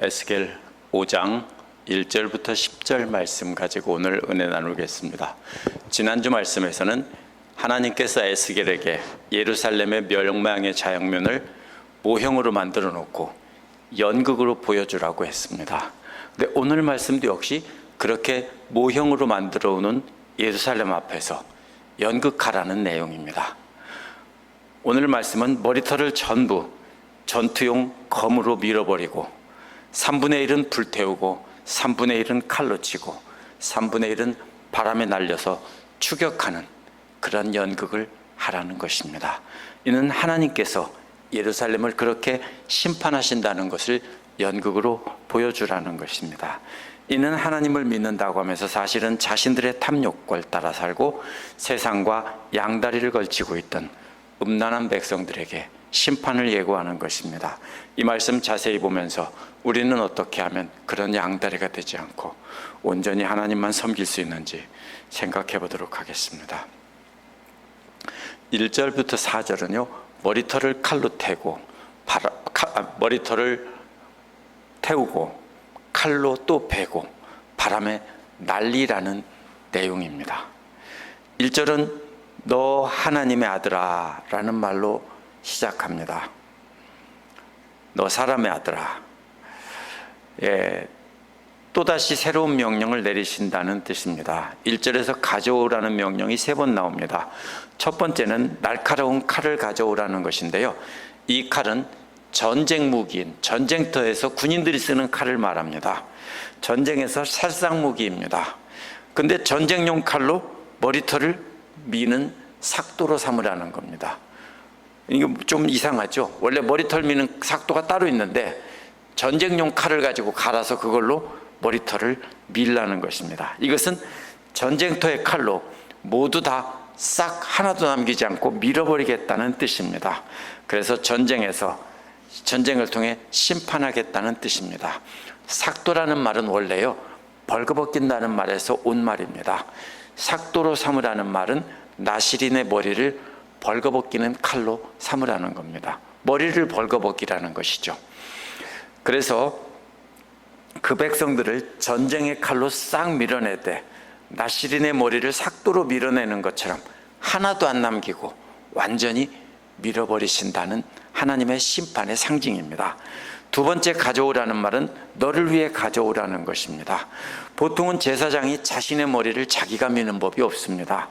에스겔 5장 1절부터 10절 말씀 가지고 오늘 은혜 나누겠습니다. 지난주 말씀에서는 하나님께서 에스겔에게 예루살렘의 멸망의 자양면을 모형으로 만들어 놓고 연극으로 보여주라고 했습니다. 근데 오늘 말씀도 역시 그렇게 모형으로 만들어 오는 예루살렘 앞에서 연극하라는 내용입니다. 오늘 말씀은 머리털을 전부 전투용 검으로 밀어버리고 3분의 1은 불태우고 3분의 1은 칼로 치고 3분의 1은 바람에 날려서 추격하는 그런 연극을 하라는 것입니다. 이는 하나님께서 예루살렘을 그렇게 심판하신다는 것을 연극으로 보여주라는 것입니다. 이는 하나님을 믿는다고 하면서 사실은 자신들의 탐욕을 따라 살고 세상과 양다리를 걸치고 있던 음란한 백성들에게 심판을 예고하는 것입니다. 이 말씀 자세히 보면서 우리는 어떻게 하면 그런 양다리가 되지 않고 온전히 하나님만 섬길 수 있는지 생각해 보도록 하겠습니다. 1절부터 4절은요, 머리털을 칼로 태고 머리털을 태우고 칼로 또 베고 바람에 날리라는 내용입니다. 1절은 너 하나님의 아들아 라는 말로 시작합니다. 너 사람의 아들아. 또다시 새로운 명령을 내리신다는 뜻입니다. 1절에서 가져오라는 명령이 3번 나옵니다. 첫 번째는 날카로운 칼을 가져오라는 것인데요, 이 칼은 전쟁 무기인 전쟁터에서 군인들이 쓰는 칼을 말합니다. 전쟁에서 살상 무기입니다. 근데 전쟁용 칼로 머리털을 미는 삭도로 삼으라는 겁니다. 이거 좀 이상하죠? 원래 머리털 미는 삭도가 따로 있는데 전쟁용 칼을 가지고 갈아서 그걸로 머리털을 밀라는 것입니다. 이것은 전쟁터의 칼로 모두 다 싹 하나도 남기지 않고 밀어버리겠다는 뜻입니다. 그래서 전쟁을 통해 심판하겠다는 뜻입니다. 삭도라는 말은 원래요, 벌거벗긴다는 말에서 온 말입니다. 삭도로 삼으라는 말은 나시린의 머리를 벌거벗기는 칼로 삼으라는 겁니다. 머리를 벌거벗기라는 것이죠. 그래서 그 백성들을 전쟁의 칼로 싹 밀어내되 나시린의 머리를 삭도로 밀어내는 것처럼 하나도 안 남기고 완전히 밀어버리신다는 하나님의 심판의 상징입니다. 두 번째 가져오라는 말은 너를 위해 가져오라는 것입니다. 보통은 제사장이 자신의 머리를 자기가 미는 법이 없습니다.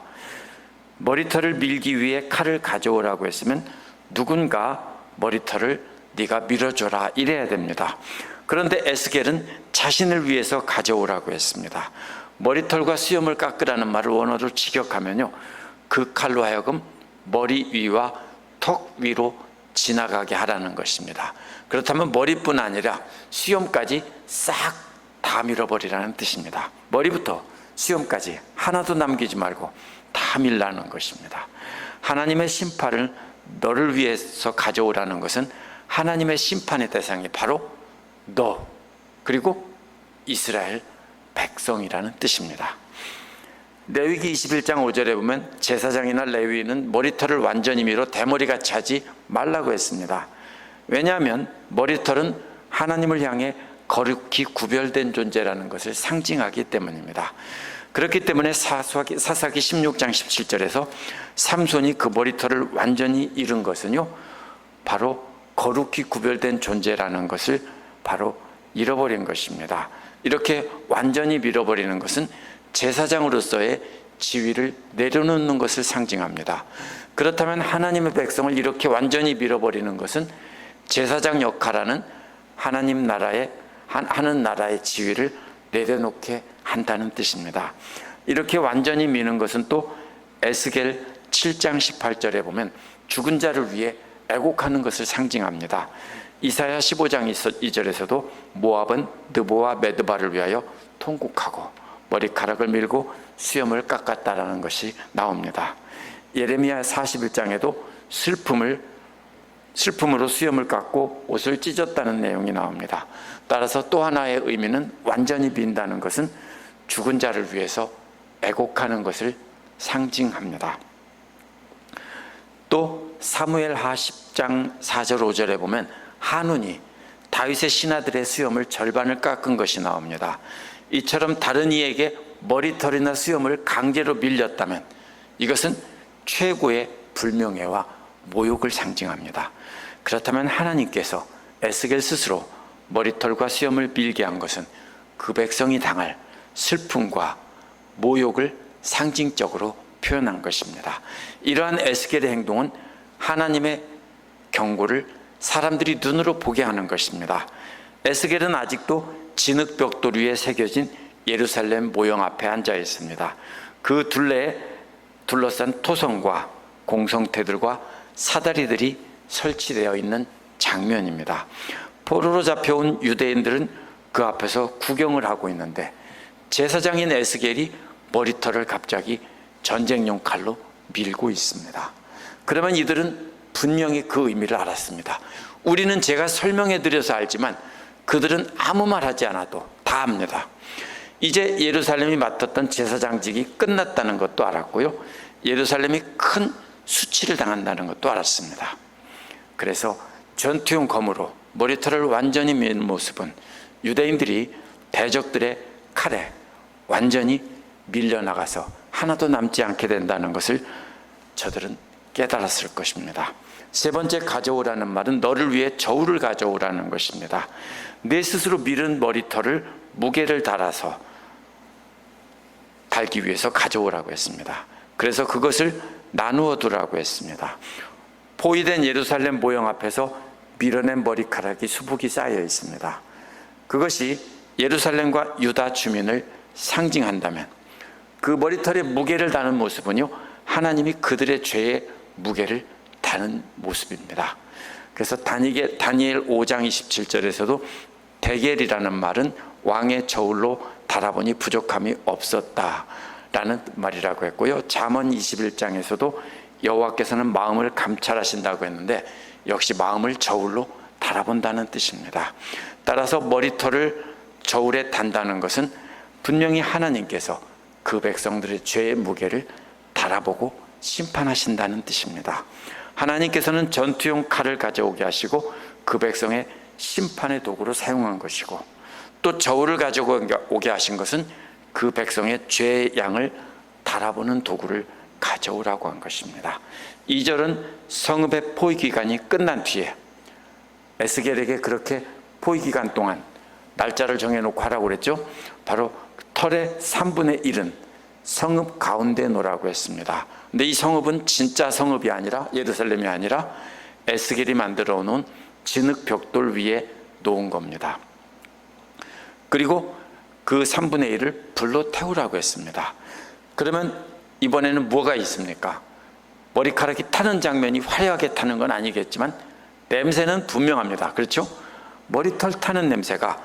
머리털을 밀기 위해 칼을 가져오라고 했으면 누군가 머리털을 네가 밀어줘라 이래야 됩니다. 그런데 에스겔은 자신을 위해서 가져오라고 했습니다. 머리털과 수염을 깎으라는 말을 원어로 직역하면요, 그 칼로 하여금 머리 위와 턱 위로 지나가게 하라는 것입니다. 그렇다면 머리뿐 아니라 수염까지 싹 다 밀어버리라는 뜻입니다. 머리부터 수염까지 하나도 남기지 말고 다 밀라는 것입니다. 하나님의 심판을 너를 위해서 가져오라는 것은 하나님의 심판의 대상이 바로 너 그리고 이스라엘 백성이라는 뜻입니다. 레위기 21장 5절에 보면 제사장이나 레위인은 머리털을 완전히 밀어 대머리같이 하지 말라고 했습니다. 왜냐하면 머리털은 하나님을 향해 거룩히 구별된 존재라는 것을 상징하기 때문입니다. 그렇기 때문에 사사기 16장 17절에서 삼손이 그 머리털을 완전히 잃은 것은요, 바로 거룩히 구별된 존재라는 것을 바로 잃어버린 것입니다. 이렇게 완전히 밀어버리는 것은 제사장으로서의 지위를 내려놓는 것을 상징합니다. 그렇다면 하나님의 백성을 이렇게 완전히 밀어버리는 것은 제사장 역할하는 하나님 나라의 하는 나라의 지위를 내려놓게 한다는 뜻입니다. 이렇게 완전히 미는 것은 또 에스겔 7장 18절에 보면 죽은 자를 위해 애곡하는 것을 상징합니다. 이사야 15장 2절에서도 모압은 느보와 메드바를 위하여 통곡하고 머리카락을 밀고 수염을 깎았다라는 것이 나옵니다. 예레미야 41장에도 슬픔으로 수염을 깎고 옷을 찢었다는 내용이 나옵니다. 따라서 또 하나의 의미는 완전히 빈다는 것은 죽은 자를 위해서 애곡하는 것을 상징합니다. 또 사무엘하 10장 4절 5절에 보면 한운이 다윗의 신하들의 수염을 절반을 깎은 것이 나옵니다. 이처럼 다른 이에게 머리털이나 수염을 강제로 밀렸다면 이것은 최고의 불명예와 모욕을 상징합니다. 그렇다면 하나님께서 에스겔 스스로 머리털과 수염을 밀게 한 것은 그 백성이 당할 슬픔과 모욕을 상징적으로 표현한 것입니다. 이러한 에스겔의 행동은 하나님의 경고를 사람들이 눈으로 보게 하는 것입니다. 에스겔은 아직도 진흙벽돌 위에 새겨진 예루살렘 모형 앞에 앉아 있습니다. 그 둘레에 둘러싼 토성과 공성태들과 사다리들이 설치되어 있는 장면입니다. 포로로 잡혀온 유대인들은 그 앞에서 구경을 하고 있는데 제사장인 에스겔이 머리털을 갑자기 전쟁용 칼로 밀고 있습니다. 그러면 이들은 분명히 그 의미를 알았습니다. 우리는 제가 설명해 드려서 알지만 그들은 아무 말 하지 않아도 다 압니다. 이제 예루살렘이 맡았던 제사장직이 끝났다는 것도 알았고요, 예루살렘이 큰 수치를 당한다는 것도 알았습니다. 그래서 전투용 검으로 머리털을 완전히 미는 모습은 유대인들이 대적들의 칼에 완전히 밀려나가서 하나도 남지 않게 된다는 것을 저들은 깨달았을 것입니다. 세 번째, 가져오라는 말은 너를 위해 저울을 가져오라는 것입니다. 내 스스로 밀은 머리털을 무게를 달아서 달기 위해서 가져오라고 했습니다. 그래서 그것을 나누어 두라고 했습니다. 포위된 예루살렘 모형 앞에서 밀어낸 머리카락이 수북이 쌓여 있습니다. 그것이 예루살렘과 유다 주민을 상징한다면 그 머리털의 무게를 다는 모습은요, 하나님이 그들의 죄의 무게를 다는 모습입니다. 그래서 다니엘 5장 27절에서도 데겔이라는 말은 왕의 저울로 달아보니 부족함이 없었다라는 말이라고 했고요, 잠언 21장에서도 여호와께서는 마음을 감찰하신다고 했는데 역시 마음을 저울로 달아본다는 뜻입니다. 따라서 머리털을 저울에 단다는 것은 분명히 하나님께서 그 백성들의 죄의 무게를 달아보고 심판하신다는 뜻입니다. 하나님께서는 전투용 칼을 가져오게 하시고 그 백성의 심판의 도구로 사용한 것이고, 또 저울을 가져오게 하신 것은 그 백성의 죄의 양을 달아보는 도구를 가져오라고 한 것입니다. 2절은 성읍의 포위 기간이 끝난 뒤에 에스겔에게 그렇게 포위 기간 동안 날짜를 정해놓고 하라고 그랬죠. 바로 털의 3분의 1은 성읍 가운데 놓으라고 했습니다. 근데 이 성읍은 진짜 성읍이 아니라, 예루살렘이 아니라 에스겔이 만들어 놓은 진흙 벽돌 위에 놓은 겁니다. 그리고 그 3분의 1을 불로 태우라고 했습니다. 그러면 이번에는 뭐가 있습니까? 머리카락이 타는 장면이 화려하게 타는 건 아니겠지만 냄새는 분명합니다. 그렇죠? 머리털 타는 냄새가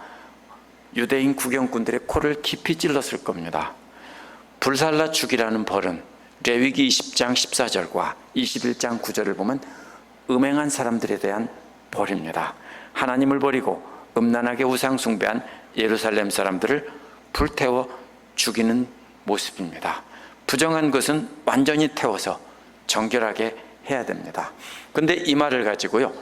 유대인 구경꾼들의 코를 깊이 찔렀을 겁니다. 불살라 죽이라는 벌은 레위기 20장 14절과 21장 9절을 보면 음행한 사람들에 대한 벌입니다. 하나님을 버리고 음란하게 우상 숭배한 예루살렘 사람들을 불태워 죽이는 모습입니다. 부정한 것은 완전히 태워서 정결하게 해야 됩니다. 그런데 이 말을 가지고요,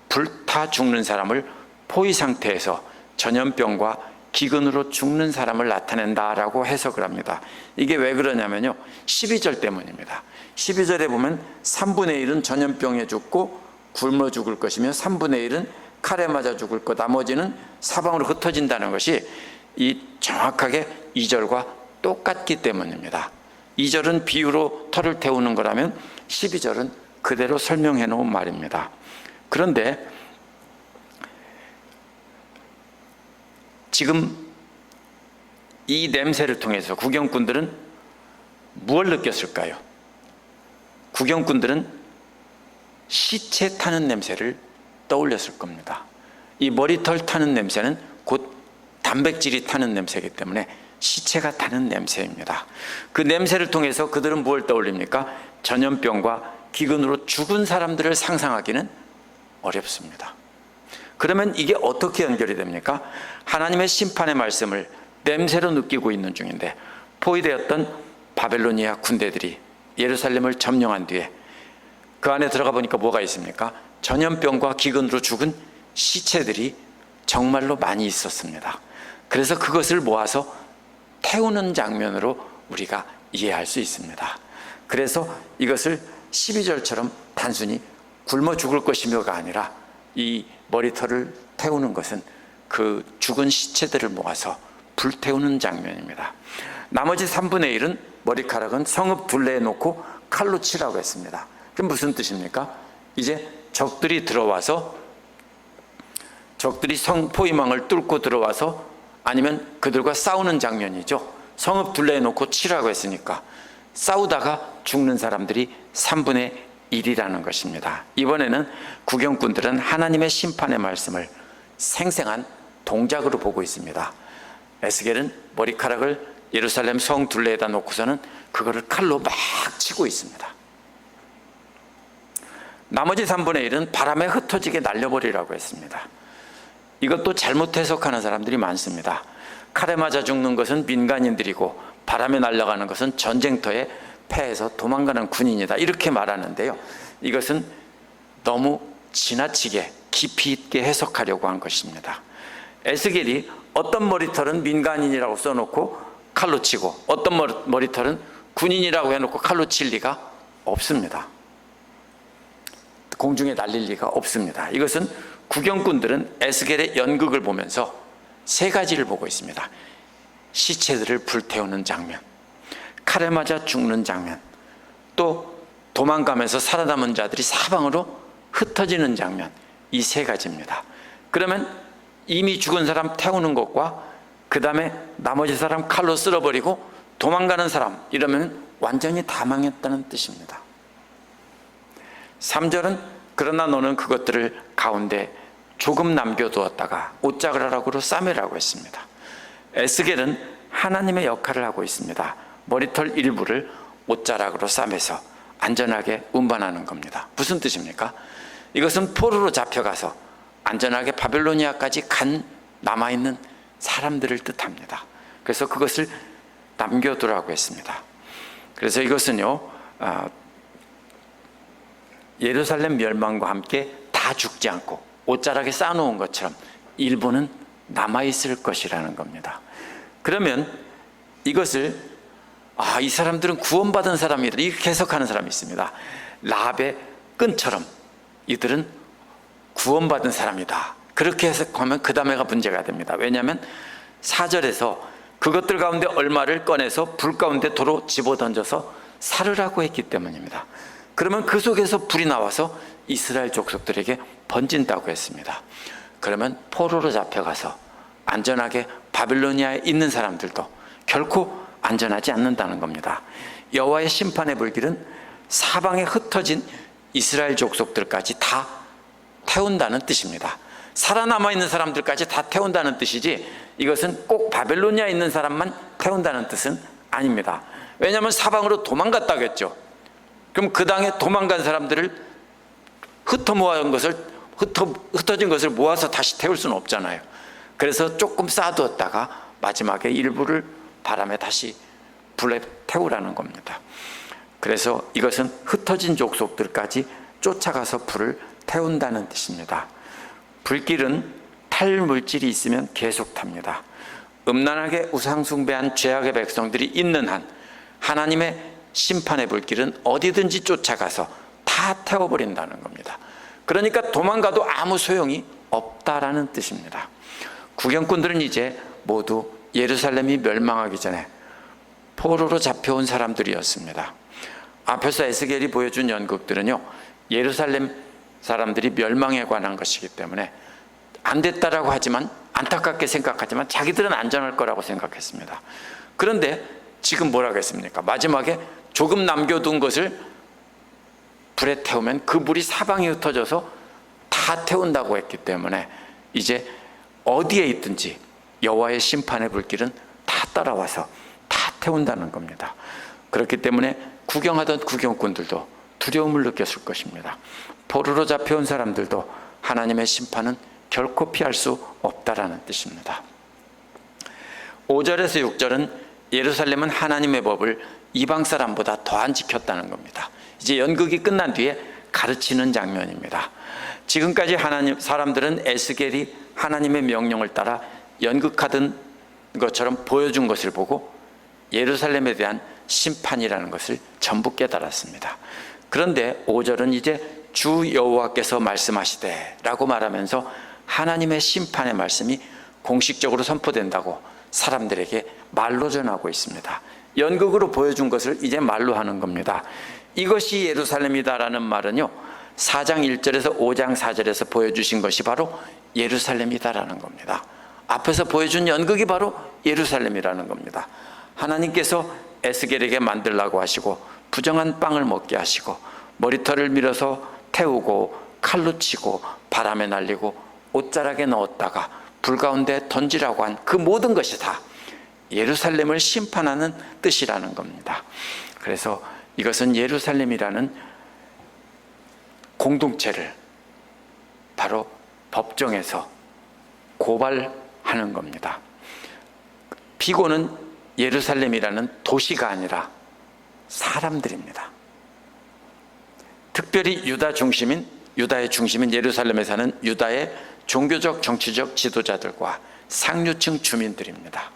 불타 죽는 사람을 포위 상태에서 전염병과 기근으로 죽는 사람을 나타낸다라고 해석을 합니다. 이게 왜 그러냐면요, 12절 때문입니다. 12절에 보면 3분의 1은 전염병에 죽고 굶어 죽을 것이며 3분의 1은 칼에 맞아 죽을 것, 나머지는 사방으로 흩어진다는 것이 이 정확하게 2절과 똑같기 때문입니다. 2절은 비유로 털을 태우는 거라면 12절은 그대로 설명해 놓은 말입니다. 그런데 지금 이 냄새를 통해서 구경꾼들은 무엇을 느꼈을까요? 구경꾼들은 시체 타는 냄새를 떠올렸을 겁니다. 이 머리털 타는 냄새는 곧 단백질이 타는 냄새이기 때문에 시체가 타는 냄새입니다. 그 냄새를 통해서 그들은 뭘 떠올립니까? 전염병과 기근으로 죽은 사람들을 상상하기는 어렵습니다. 그러면 이게 어떻게 연결이 됩니까? 하나님의 심판의 말씀을 냄새로 느끼고 있는 중인데 포위되었던 바벨로니아 군대들이 예루살렘을 점령한 뒤에 그 안에 들어가 보니까 뭐가 있습니까? 전염병과 기근으로 죽은 시체들이 정말로 많이 있었습니다. 그래서 그것을 모아서 태우는 장면으로 우리가 이해할 수 있습니다. 그래서 이것을 12절처럼 단순히 굶어 죽을 것이며가 아니라 이 머리털을 태우는 것은 그 죽은 시체들을 모아서 불태우는 장면입니다. 나머지 3분의 1은 머리카락은 성읍 둘레에 놓고 칼로 치라고 했습니다. 그럼 무슨 뜻입니까? 이제 적들이 들어와서, 적들이 포위망을 뚫고 들어와서 아니면 그들과 싸우는 장면이죠. 성읍 둘레에 놓고 치라고 했으니까 싸우다가 죽는 사람들이 3분의 1이라는 것입니다. 이번에는 구경꾼들은 하나님의 심판의 말씀을 생생한 동작으로 보고 있습니다. 에스겔은 머리카락을 예루살렘 성 둘레에다 놓고서는 그거를 칼로 막 치고 있습니다. 나머지 3분의 1은 바람에 흩어지게 날려버리라고 했습니다. 이것도 잘못 해석하는 사람들이 많습니다. 칼에 맞아 죽는 것은 민간인들이고 바람에 날아가는 것은 전쟁터에 패해서 도망가는 군인이다, 이렇게 말하는데요, 이것은 너무 지나치게 깊이 있게 해석하려고 한 것입니다. 에스겔이 어떤 머리털은 민간인이라고 써놓고 칼로 치고 어떤 머리털은 군인이라고 해놓고 칼로 칠 리가 없습니다. 공중에 날릴 리가 없습니다. 이것은 구경꾼들은 에스겔의 연극을 보면서 세 가지를 보고 있습니다. 시체들을 불태우는 장면, 칼에 맞아 죽는 장면, 또 도망가면서 살아남은 자들이 사방으로 흩어지는 장면, 이 세 가지입니다. 그러면 이미 죽은 사람 태우는 것과 그 다음에 나머지 사람 칼로 쓸어버리고 도망가는 사람, 이러면 완전히 다 망했다는 뜻입니다. 3절은 그러나 너는 그것들을 가운데 조금 남겨두었다가 옷자락으로 싸매라고 했습니다. 에스겔은 하나님의 역할을 하고 있습니다. 머리털 일부를 옷자락으로 싸매서 안전하게 운반하는 겁니다. 무슨 뜻입니까? 이것은 포로로 잡혀가서 안전하게 바벨로니아까지 간 남아있는 사람들을 뜻합니다. 그래서 그것을 남겨두라고 했습니다. 그래서 이것은요, 예루살렘 멸망과 함께 다 죽지 않고 옷자락에 쌓아놓은 것처럼 일부는 남아있을 것이라는 겁니다. 그러면 이것을 이 사람들은 구원받은 사람이다, 이렇게 해석하는 사람이 있습니다. 라합의 끈처럼 이들은 구원받은 사람이다, 그렇게 해석하면 그 다음에가 문제가 됩니다. 왜냐하면 4절에서 그것들 가운데 얼마를 꺼내서 불 가운데 도로 집어던져서 살으라고 했기 때문입니다. 그러면 그 속에서 불이 나와서 이스라엘 족속들에게 번진다고 했습니다. 그러면 포로로 잡혀가서 안전하게 바빌로니아에 있는 사람들도 결코 안전하지 않는다는 겁니다. 여호와의 심판의 불길은 사방에 흩어진 이스라엘 족속들까지 다 태운다는 뜻입니다. 살아남아 있는 사람들까지 다 태운다는 뜻이지, 이것은 꼭 바벨로니아에 있는 사람만 태운다는 뜻은 아닙니다. 왜냐하면 사방으로 도망갔다고 했죠. 그럼 그 당에 도망간 사람들을 흩어진 것을 모아서 다시 태울 수는 없잖아요. 그래서 조금 쌓아두었다가 마지막에 일부를 바람에 다시 불에 태우라는 겁니다. 그래서 이것은 흩어진 족속들까지 쫓아가서 불을 태운다는 뜻입니다. 불길은 탈 물질이 있으면 계속 탑니다. 음란하게 우상 숭배한 죄악의 백성들이 있는 한 하나님의 심판의 불길은 어디든지 쫓아가서 다 태워버린다는 겁니다. 그러니까 도망가도 아무 소용이 없다라는 뜻입니다. 구경꾼들은 이제 모두 예루살렘이 멸망하기 전에 포로로 잡혀온 사람들이었습니다. 앞에서 에스겔이 보여준 연극들은요, 예루살렘 사람들이 멸망에 관한 것이기 때문에 안 됐다라고 하지만, 안타깝게 생각하지만 자기들은 안전할 거라고 생각했습니다. 그런데 지금 뭐라고 했습니까? 마지막에 조금 남겨둔 것을 불에 태우면 그 불이 사방에 흩어져서 다 태운다고 했기 때문에 이제 어디에 있든지 여호와의 심판의 불길은 다 따라와서 다 태운다는 겁니다. 그렇기 때문에 구경하던 구경꾼들도 두려움을 느꼈을 것입니다. 포로로 잡혀온 사람들도 하나님의 심판은 결코 피할 수 없다라는 뜻입니다. 5절에서 6절은 예루살렘은 하나님의 법을 이방 사람보다 더 안 지켰다는 겁니다. 이제 연극이 끝난 뒤에 가르치는 장면입니다. 지금까지 사람들은 에스겔이 하나님의 명령을 따라 연극하던 것처럼 보여준 것을 보고 예루살렘에 대한 심판이라는 것을 전부 깨달았습니다. 그런데 5절은 이제 주 여호와께서 말씀하시되 라고 말하면서 하나님의 심판의 말씀이 공식적으로 선포된다고 사람들에게 말로 전하고 있습니다. 연극으로 보여준 것을 이제 말로 하는 겁니다. 이것이 예루살렘이다라는 말은요, 4장 1절에서 5장 4절에서 보여주신 것이 바로 예루살렘이다라는 겁니다. 앞에서 보여준 연극이 바로 예루살렘이라는 겁니다. 하나님께서 에스겔에게 만들라고 하시고 부정한 빵을 먹게 하시고 머리털을 밀어서 태우고 칼로 치고 바람에 날리고 옷자락에 넣었다가 불 가운데 던지라고 한 그 모든 것이 다 예루살렘을 심판하는 뜻이라는 겁니다. 그래서 이것은 예루살렘이라는 공동체를 바로 법정에서 고발하는 겁니다. 피고는 예루살렘이라는 도시가 아니라 사람들입니다. 특별히 유다의 중심인 예루살렘에 사는 유다의 종교적 정치적 지도자들과 상류층 주민들입니다.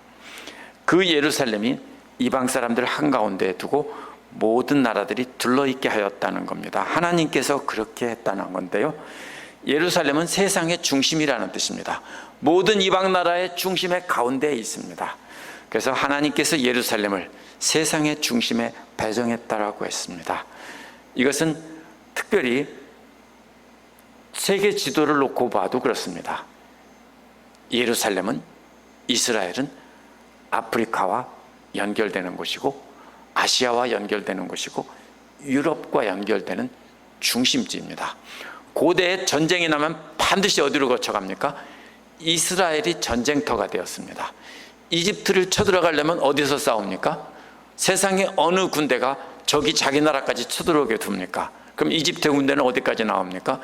그 예루살렘이 이방 사람들 한가운데에 두고 모든 나라들이 둘러있게 하였다는 겁니다. 하나님께서 그렇게 했다는 건데요, 예루살렘은 세상의 중심이라는 뜻입니다. 모든 이방 나라의 중심의 가운데에 있습니다. 그래서 하나님께서 예루살렘을 세상의 중심에 배정했다라고 했습니다. 이것은 특별히 세계 지도를 놓고 봐도 그렇습니다. 예루살렘은, 이스라엘은 아프리카와 연결되는 곳이고 아시아와 연결되는 곳이고 유럽과 연결되는 중심지입니다. 고대에 전쟁이 나면 반드시 어디로 거쳐갑니까? 이스라엘이 전쟁터가 되었습니다. 이집트를 쳐들어가려면 어디서 싸웁니까? 세상의 어느 군대가 적이 자기 나라까지 쳐들어오게 둡니까? 그럼 이집트 군대는 어디까지 나옵니까?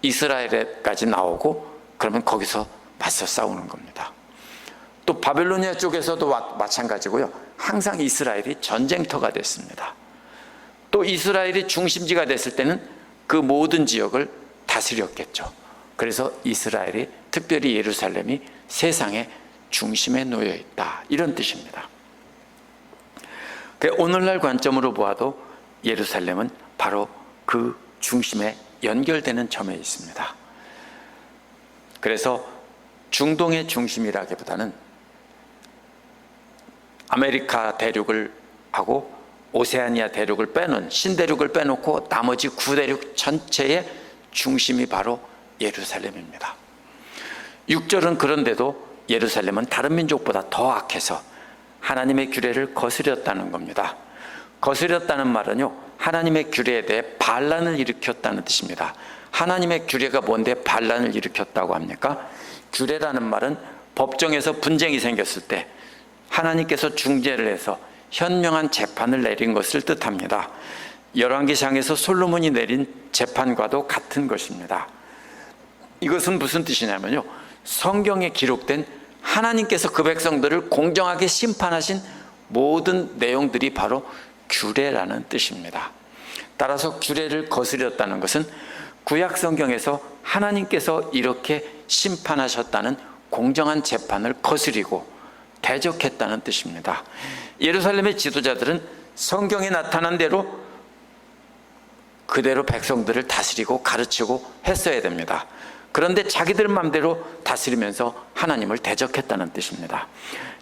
이스라엘에까지 나오고 그러면 거기서 맞서 싸우는 겁니다. 또 바벨로니아 쪽에서도 마찬가지고요. 항상 이스라엘이 전쟁터가 됐습니다. 또 이스라엘이 중심지가 됐을 때는 그 모든 지역을 다스렸겠죠. 그래서 이스라엘이, 특별히 예루살렘이 세상의 중심에 놓여 있다, 이런 뜻입니다. 오늘날 관점으로 보아도 예루살렘은 바로 그 중심에 연결되는 점에 있습니다. 그래서 중동의 중심이라기보다는 아메리카 대륙을 하고 오세아니아 대륙을 빼놓은 신대륙을 빼놓고 나머지 9대륙 전체의 중심이 바로 예루살렘입니다. 6절은 그런데도 예루살렘은 다른 민족보다 더 악해서 하나님의 규례를 거스렸다는 겁니다. 거스렸다는 말은요, 하나님의 규례에 대해 반란을 일으켰다는 뜻입니다. 하나님의 규례가 뭔데 반란을 일으켰다고 합니까? 규례라는 말은 법정에서 분쟁이 생겼을 때 하나님께서 중재를 해서 현명한 재판을 내린 것을 뜻합니다. 열왕기상에서 솔로몬이 내린 재판과도 같은 것입니다. 이것은 무슨 뜻이냐면요, 성경에 기록된 하나님께서 그 백성들을 공정하게 심판하신 모든 내용들이 바로 규례라는 뜻입니다. 따라서 규례를 거스렸다는 것은 구약 성경에서 하나님께서 이렇게 심판하셨다는 공정한 재판을 거스리고 대적했다는 뜻입니다. 예루살렘의 지도자들은 성경에 나타난 대로 그대로 백성들을 다스리고 가르치고 했어야 됩니다. 그런데 자기들 마음대로 다스리면서 하나님을 대적했다는 뜻입니다.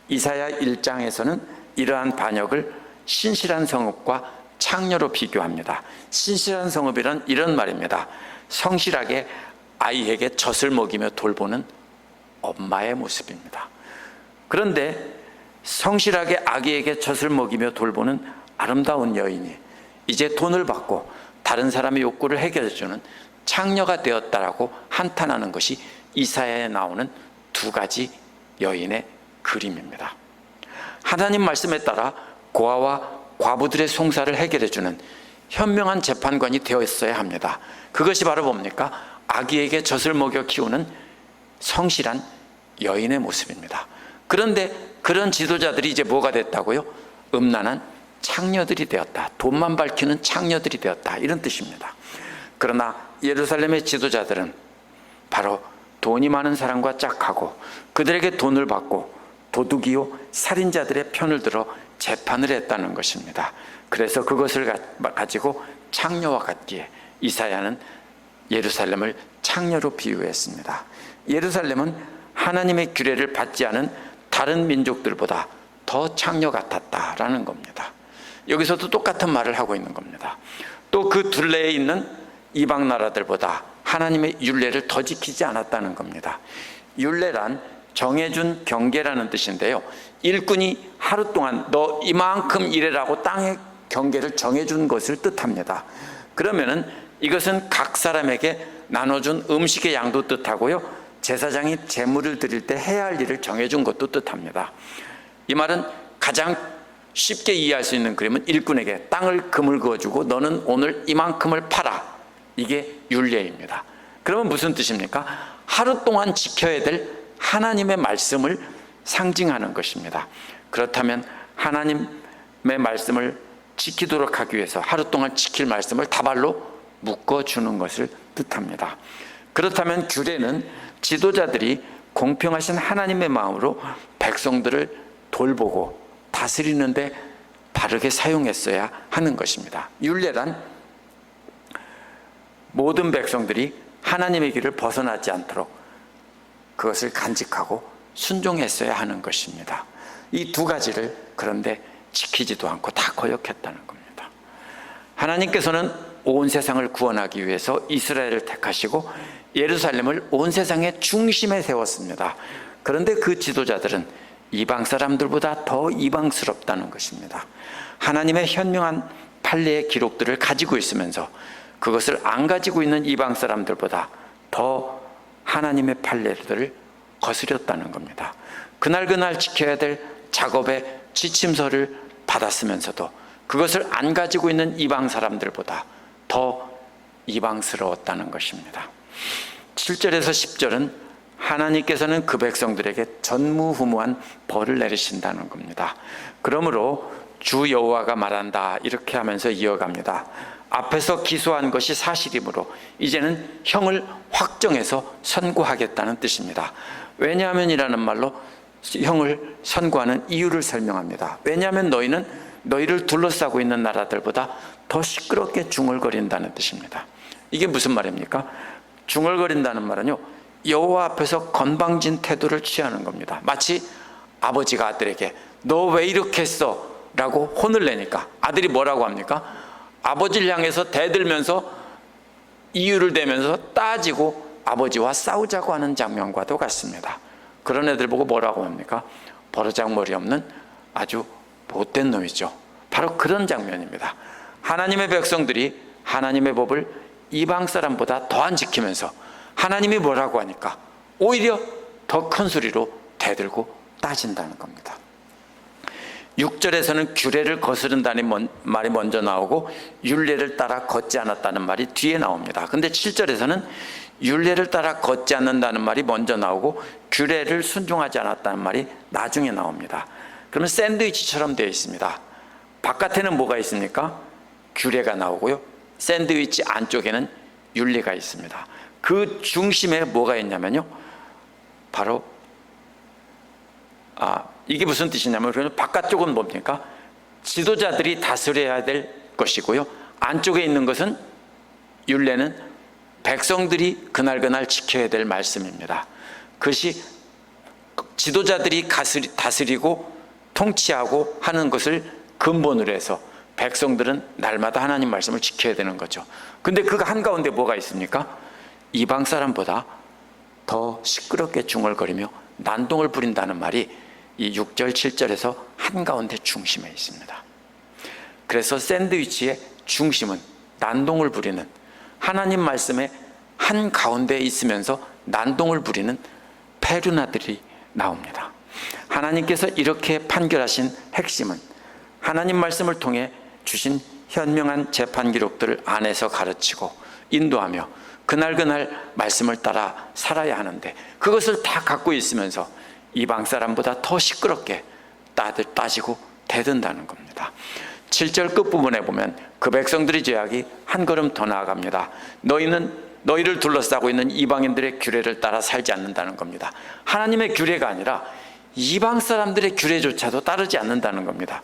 이사야 1장에서는 이러한 반역을 신실한 성읍과 창녀로 비교합니다. 신실한 성읍이란 이런 말입니다. 성실하게 아이에게 젖을 먹이며 돌보는 엄마의 모습입니다. 그런데 성실하게 아기에게 젖을 먹이며 돌보는 아름다운 여인이 이제 돈을 받고 다른 사람의 욕구를 해결해주는 창녀가 되었다라고 한탄하는 것이 이사야에 나오는 두 가지 여인의 그림입니다. 하나님 말씀에 따라 고아와 과부들의 송사를 해결해주는 현명한 재판관이 되었어야 합니다. 그것이 바로 뭡니까? 아기에게 젖을 먹여 키우는 성실한 여인의 모습입니다. 그런데 그런 지도자들이 이제 뭐가 됐다고요? 음란한 창녀들이 되었다. 돈만 밝히는 창녀들이 되었다, 이런 뜻입니다. 그러나 예루살렘의 지도자들은 바로 돈이 많은 사람과 짝하고 그들에게 돈을 받고 도둑이요 살인자들의 편을 들어 재판을 했다는 것입니다. 그래서 그것을 가지고 창녀와 같기에 이사야는 예루살렘을 창녀로 비유했습니다. 예루살렘은 하나님의 규례를 받지 않은 다른 민족들보다 더 창녀 같았다라는 겁니다. 여기서도 똑같은 말을 하고 있는 겁니다. 또 그 둘레에 있는 이방 나라들보다 하나님의 율례를 더 지키지 않았다는 겁니다. 율례란 정해준 경계라는 뜻인데요, 일꾼이 하루 동안 너 이만큼 일해라고 땅의 경계를 정해준 것을 뜻합니다. 그러면은 이것은 각 사람에게 나눠준 음식의 양도 뜻하고요, 제사장이 제물을 드릴 때 해야 할 일을 정해준 것도 뜻합니다. 이 말은 가장 쉽게 이해할 수 있는 그림은 일꾼에게 땅을 금을 그어주고 너는 오늘 이만큼을 팔아, 이게 율례입니다. 그러면 무슨 뜻입니까? 하루 동안 지켜야 될 하나님의 말씀을 상징하는 것입니다. 그렇다면 하나님의 말씀을 지키도록 하기 위해서 하루 동안 지킬 말씀을 다발로 묶어주는 것을 뜻합니다. 그렇다면 규례는 지도자들이 공평하신 하나님의 마음으로 백성들을 돌보고 다스리는데 바르게 사용했어야 하는 것입니다. 율례란 모든 백성들이 하나님의 길을 벗어나지 않도록 그것을 간직하고 순종했어야 하는 것입니다. 이 두 가지를 그런데 지키지도 않고 다 거역했다는 겁니다. 하나님께서는 온 세상을 구원하기 위해서 이스라엘을 택하시고 예루살렘을 온 세상의 중심에 세웠습니다. 그런데 그 지도자들은 이방 사람들보다 더 이방스럽다는 것입니다. 하나님의 현명한 판례의 기록들을 가지고 있으면서 그것을 안 가지고 있는 이방 사람들보다 더 하나님의 판례들을 거스렸다는 겁니다. 그날 지켜야 될 작업의 지침서를 받았으면서도 그것을 안 가지고 있는 이방 사람들보다 더 이방스러웠다는 것입니다. 7절에서 10절은 하나님께서는 그 백성들에게 전무후무한 벌을 내리신다는 겁니다. 그러므로 주 여호와가 말한다, 이렇게 하면서 이어갑니다. 앞에서 기소한 것이 사실이므로 이제는 형을 확정해서 선고하겠다는 뜻입니다. 왜냐하면 이라는 말로 형을 선고하는 이유를 설명합니다. 왜냐하면 너희는 너희를 둘러싸고 있는 나라들보다 더 시끄럽게 중얼거린다는 뜻입니다. 이게 무슨 말입니까? 중얼거린다는 말은요, 여호와 앞에서 건방진 태도를 취하는 겁니다. 마치 아버지가 아들에게 너 왜 이렇게 했어? 라고 혼을 내니까 아들이 뭐라고 합니까? 아버지를 향해서 대들면서 이유를 대면서 따지고 아버지와 싸우자고 하는 장면과도 같습니다. 그런 애들 보고 뭐라고 합니까? 버르장머리 없는 아주 못된 놈이죠. 바로 그런 장면입니다. 하나님의 백성들이 하나님의 법을 이방 사람보다 더 안 지키면서 하나님이 뭐라고 하니까 오히려 더 큰 소리로 대들고 따진다는 겁니다. 6절에서는 규례를 거스른다는 말이 먼저 나오고 율례를 따라 걷지 않았다는 말이 뒤에 나옵니다. 근데 7절에서는 율례를 따라 걷지 않는다는 말이 먼저 나오고 규례를 순종하지 않았다는 말이 나중에 나옵니다. 그러면 샌드위치처럼 되어 있습니다. 바깥에는 뭐가 있습니까? 규례가 나오고요, 샌드위치 안쪽에는 율례가 있습니다. 그 중심에 뭐가 있냐면요, 바로 이게 무슨 뜻이냐면, 그러면 바깥쪽은 뭡니까? 지도자들이 다스려야 될 것이고요, 안쪽에 있는 것은 율례는 백성들이 그날 지켜야 될 말씀입니다. 그것이 지도자들이 다스리고 통치하고 하는 것을 근본으로 해서 백성들은 날마다 하나님 말씀을 지켜야 되는 거죠. 근데 그 한가운데 뭐가 있습니까? 이방 사람보다 더 시끄럽게 중얼거리며 난동을 부린다는 말이 이 6절 7절에서 한가운데 중심에 있습니다. 그래서 샌드위치의 중심은 난동을 부리는, 하나님 말씀의 한가운데에 있으면서 난동을 부리는 페류나들이 나옵니다. 하나님께서 이렇게 판결하신 핵심은 하나님 말씀을 통해 주신 현명한 재판 기록들 안에서 가르치고 인도하며 그날 말씀을 따라 살아야 하는데, 그것을 다 갖고 있으면서 이방 사람보다 더 시끄럽게 따지고 대든다는 겁니다. 7절 끝부분에 보면 그 백성들의 죄악이 한 걸음 더 나아갑니다. 너희를 둘러싸고 있는 이방인들의 규례를 따라 살지 않는다는 겁니다. 하나님의 규례가 아니라 이방 사람들의 규례조차도 따르지 않는다는 겁니다.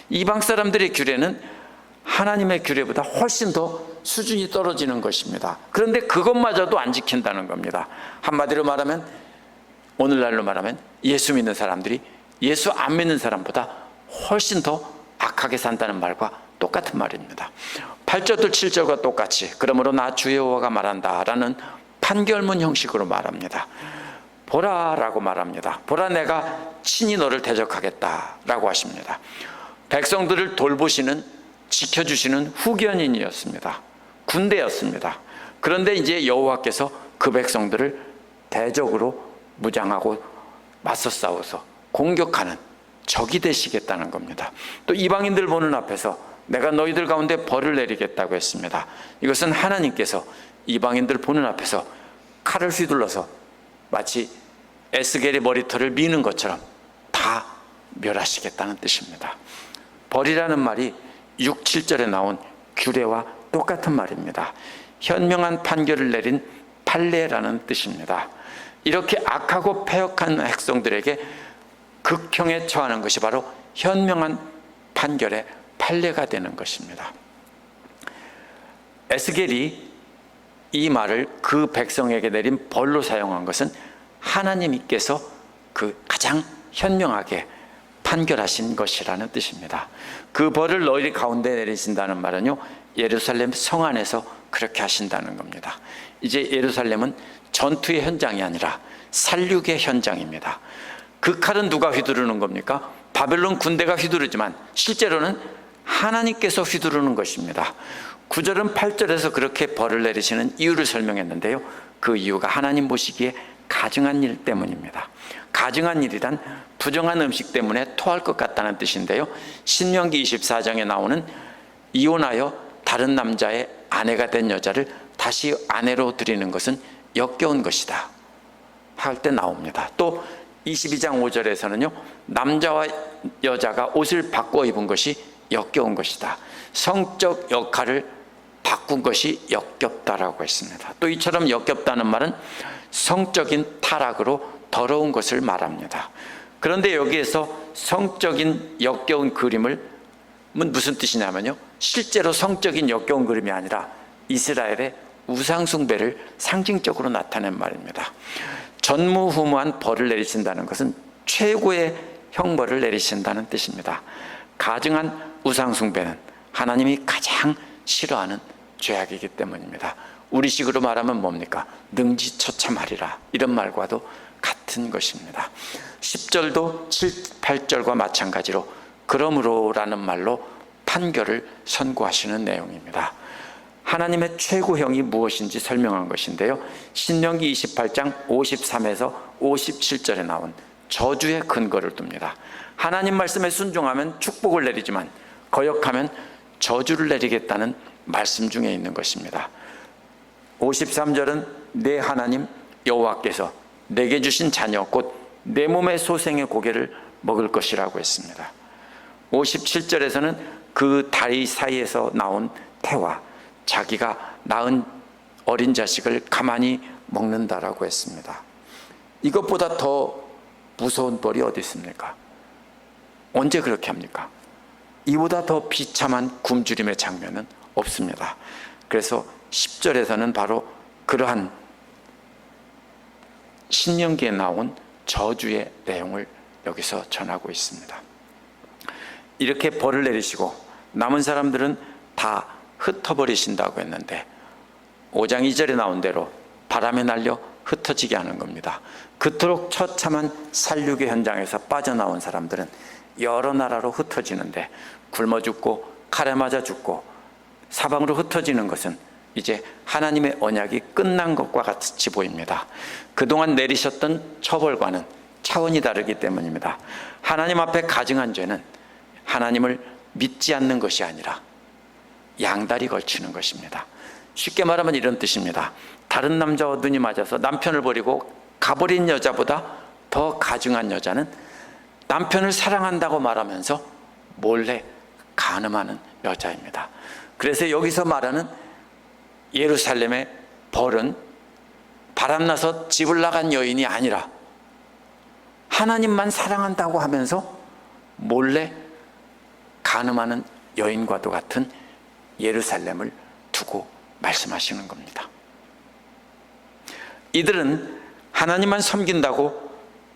이방 사람들의 규례는 하나님의 규례보다 훨씬 더 수준이 떨어지는 것입니다. 그런데 그것마저도 안 지킨다는 겁니다. 한마디로 말하면, 오늘날로 말하면 예수 믿는 사람들이 예수 안 믿는 사람보다 훨씬 더 악하게 산다는 말과 똑같은 말입니다. 8절도 7절과 똑같이 그러므로 나 주 여호와가 말한다 라는 판결문 형식으로 말합니다. 보라 라고 말합니다. 보라, 내가 친히 너를 대적하겠다 라고 하십니다. 백성들을 돌보시는, 지켜주시는 후견인이었습니다. 군대였습니다. 그런데 이제 여호와께서 그 백성들을 대적으로 무장하고 맞서 싸워서 공격하는 적이 되시겠다는 겁니다. 또 이방인들 보는 앞에서 내가 너희들 가운데 벌을 내리겠다고 했습니다. 이것은 하나님께서 이방인들 보는 앞에서 칼을 휘둘러서 마치 에스겔의 머리털을 미는 것처럼 다 멸하시겠다는 뜻입니다. 벌이라는 말이 6, 7절에 나온 규례와 똑같은 말입니다. 현명한 판결을 내린 판례라는 뜻입니다. 이렇게 악하고 패역한 백성들에게 극형에 처하는 것이 바로 현명한 판결의 판례가 되는 것입니다. 에스겔이 이 말을 그 백성에게 내린 벌로 사용한 것은 하나님께서 그 가장 현명하게 판결하신 것이라는 뜻입니다. 그 벌을 너희 가운데 내리신다는 말은요, 예루살렘 성 안에서 그렇게 하신다는 겁니다. 이제 예루살렘은 전투의 현장이 아니라 살육의 현장입니다. 그 칼은 누가 휘두르는 겁니까? 바벨론 군대가 휘두르지만 실제로는 하나님께서 휘두르는 것입니다. 9절은 8절에서 그렇게 벌을 내리시는 이유를 설명했는데요, 그 이유가 하나님 보시기에 가증한 일 때문입니다. 가증한 일이란 부정한 음식 때문에 토할 것 같다는 뜻인데요, 신명기 24장에 나오는 이혼하여 다른 남자의 아내가 된 여자를 다시 아내로 드리는 것은 역겨운 것이다 할 때 나옵니다. 또 22장 5절에서는요, 남자와 여자가 옷을 바꿔 입은 것이 역겨운 것이다, 성적 역할을 바꾼 것이 역겹다라고 했습니다. 또 이처럼 역겹다는 말은 성적인 타락으로 더러운 것을 말합니다. 그런데 여기에서 성적인 역겨운 그림을 무슨 뜻이냐면요, 실제로 성적인 역겨운 그림이 아니라 이스라엘의 우상숭배를 상징적으로 나타낸 말입니다. 전무후무한 벌을 내리신다는 것은 최고의 형벌을 내리신다는 뜻입니다. 가증한 우상숭배는 하나님이 가장 싫어하는 죄악이기 때문입니다. 우리식으로 말하면 뭡니까? 능지처참하리라, 이런 말과도 같은 것입니다. 10절도 7, 8절과 마찬가지로 그러므로라는 말로 판결을 선고하시는 내용입니다. 하나님의 최고형이 무엇인지 설명한 것인데요, 신명기 28장 53에서 57절에 나온 저주의 근거를 둡니다. 하나님 말씀에 순종하면 축복을 내리지만 거역하면 저주를 내리겠다는 말씀 중에 있는 것입니다. 53절은 내 하나님 여호와께서 내게 주신 자녀 곧 내 몸의 소생의 고개를 먹을 것이라고 했습니다. 57절에서는 그 다리 사이에서 나온 태와 자기가 낳은 어린 자식을 가만히 먹는다라고 했습니다. 이것보다 더 무서운 벌이 어디 있습니까? 언제 그렇게 합니까? 이보다 더 비참한 굶주림의 장면은 없습니다. 그래서 10절에서는 바로 그러한 신명기에 나온 저주의 내용을 여기서 전하고 있습니다. 이렇게 벌을 내리시고 남은 사람들은 다 흩어버리신다고 했는데 5장 2절에 나온 대로 바람에 날려 흩어지게 하는 겁니다. 그토록 처참한 살육의 현장에서 빠져나온 사람들은 여러 나라로 흩어지는데 굶어 죽고 칼에 맞아 죽고 사방으로 흩어지는 것은 이제 하나님의 언약이 끝난 것과 같이 보입니다. 그동안 내리셨던 처벌과는 차원이 다르기 때문입니다. 하나님 앞에 가증한 죄는 하나님을 믿지 않는 것이 아니라 양다리 걸치는 것입니다. 쉽게 말하면 이런 뜻입니다. 다른 남자와 눈이 맞아서 남편을 버리고 가버린 여자보다 더 가증한 여자는 남편을 사랑한다고 말하면서 몰래 간음하는 여자입니다. 그래서 여기서 말하는 예루살렘의 벌은 바람나서 집을 나간 여인이 아니라 하나님만 사랑한다고 하면서 몰래 간음하는 여인과도 같은 예루살렘을 두고 말씀하시는 겁니다. 이들은 하나님만 섬긴다고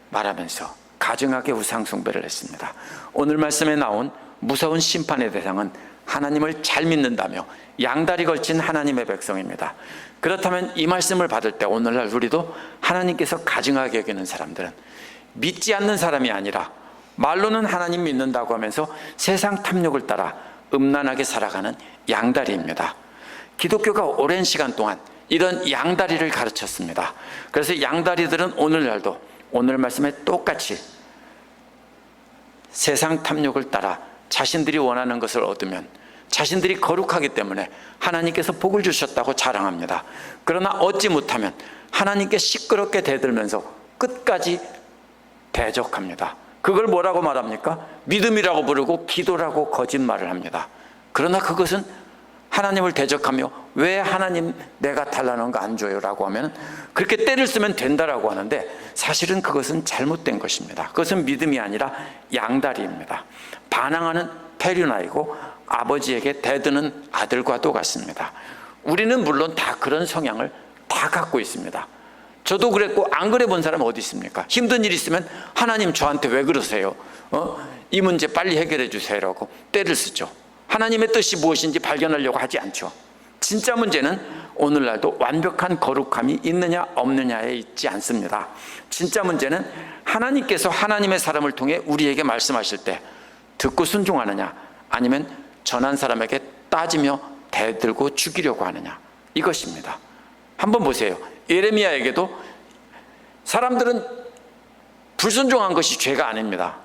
말하면서 가증하게 우상 숭배를 했습니다. 오늘 말씀에 나온 무서운 심판의 대상은 하나님을 잘 믿는다며 양다리 걸친 하나님의 백성입니다. 그렇다면 이 말씀을 받을 때 오늘날 우리도 하나님께서 가증하게 여기는 사람들은 믿지 않는 사람이 아니라 말로는 하나님 믿는다고 하면서 세상 탐욕을 따라 음란하게 살아가는 양다리입니다. 기독교가 오랜 시간 동안 이런 양다리를 가르쳤습니다. 그래서 양다리들은 오늘날도 오늘 말씀에 똑같이 세상 탐욕을 따라 자신들이 원하는 것을 얻으면 자신들이 거룩하기 때문에 하나님께서 복을 주셨다고 자랑합니다. 그러나 얻지 못하면 하나님께 시끄럽게 대들면서 끝까지 대적합니다. 그걸 뭐라고 말합니까? 믿음이라고 부르고 기도라고 거짓말을 합니다. 그러나 그것은 하나님을 대적하며 왜 하나님 내가 달라는 거 안 줘요? 라고 하면 그렇게 때를 쓰면 된다라고 하는데 사실은 그것은 잘못된 것입니다. 그것은 믿음이 아니라 양다리입니다. 반항하는 페류나이고 아버지에게 대드는 아들과도 같습니다. 우리는 물론 다 그런 성향을 다 갖고 있습니다. 저도 그랬고 안 그래 본 사람 어디 있습니까? 힘든 일 있으면 하나님 저한테 왜 그러세요? 이 문제 빨리 해결해 주세요라고 때를 쓰죠. 하나님의 뜻이 무엇인지 발견하려고 하지 않죠. 진짜 문제는 오늘날도 완벽한 거룩함이 있느냐 없느냐에 있지 않습니다. 진짜 문제는 하나님께서 하나님의 사람을 통해 우리에게 말씀하실 때 듣고 순종하느냐 아니면 전한 사람에게 따지며 대들고 죽이려고 하느냐, 이것입니다. 한번 보세요. 예레미야에게도 사람들은 불순종한 것이 죄가 아닙니다.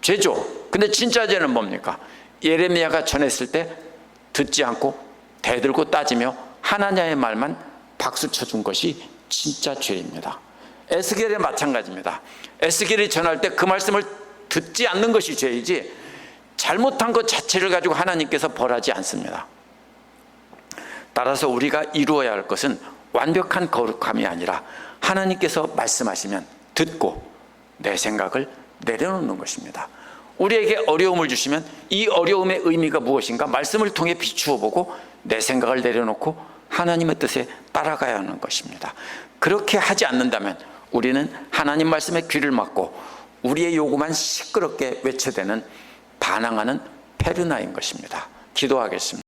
죄죠. 근데 진짜 죄는 뭡니까? 예레미야가 전했을 때 듣지 않고 대들고 따지며 하나님의 말만 박수 쳐준 것이 진짜 죄입니다. 에스겔에 마찬가지입니다. 에스겔이 전할 때 그 말씀을 듣지 않는 것이 죄이지 잘못한 것 자체를 가지고 하나님께서 벌하지 않습니다. 따라서 우리가 이루어야 할 것은 완벽한 거룩함이 아니라 하나님께서 말씀하시면 듣고 내 생각을 내려놓는 것입니다. 우리에게 어려움을 주시면 이 어려움의 의미가 무엇인가 말씀을 통해 비추어 보고 내 생각을 내려놓고 하나님의 뜻에 따라가야 하는 것입니다. 그렇게 하지 않는다면 우리는 하나님 말씀에 귀를 막고 우리의 요구만 시끄럽게 외쳐대는 반항하는 페르나인 것입니다. 기도하겠습니다.